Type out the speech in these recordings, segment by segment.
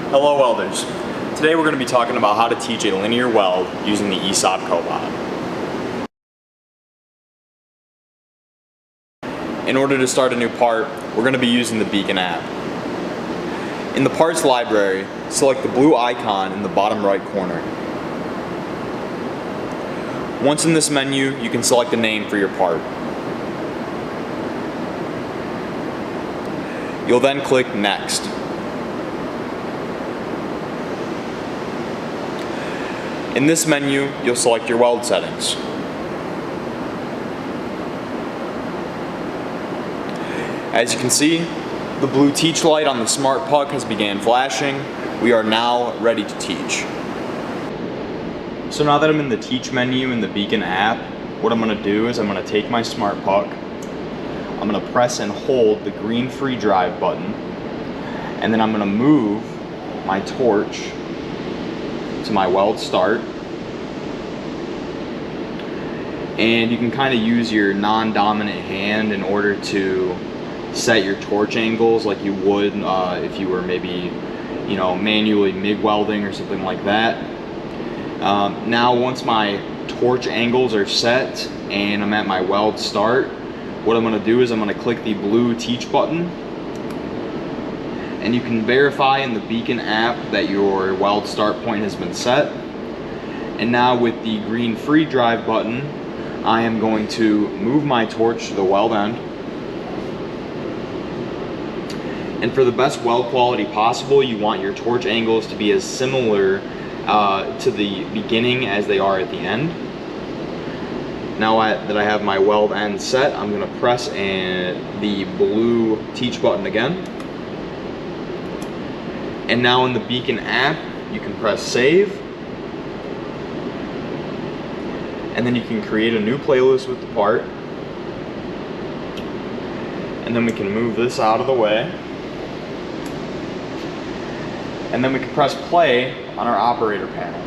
Hello welders. Today we're going to be talking about how to teach a linear weld using the ESAB Cobot. In order to start a new part, we're going to be using the Beacon app. In the parts library, select the blue icon in the bottom right corner. Once in this menu, you can select a name for your part. You'll then click Next. In this menu, you'll select your weld settings. As you can see, the blue teach light on the smart puck has began flashing. We are now ready to teach. So now that I'm in the teach menu in the Beacon app, what I'm going to do is I'm going to take my smart puck, I'm going to press and hold the green free drive button, and then I'm going to move my torch to my weld start. And you can kind of use your non-dominant hand in order to set your torch angles like you would if you were maybe, manually MIG welding or something like that. Now once my torch angles are set and I'm at my weld start, what I'm going to do is I'm going to click the blue teach button, and you can verify in the Beacon app that your weld start point has been set. And now with the green free drive button, I am going to move my torch to the weld end. And for the best weld quality possible, you want your torch angles to be as similar to the beginning as they are at the end. Now that I have my weld end set, I'm going to press the blue teach button again. And now in the Beacon app, you can press save. And then you can create a new playlist with the part. And then we can move this out of the way. And then we can press play on our operator panel.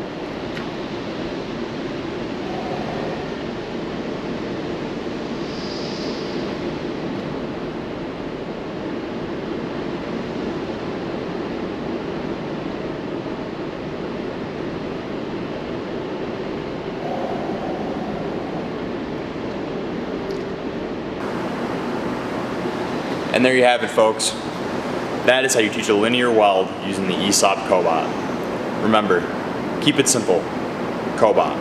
And there you have it, folks. That is how you teach a linear weld using the ESAB Cobot. Remember, keep it simple. Cobot.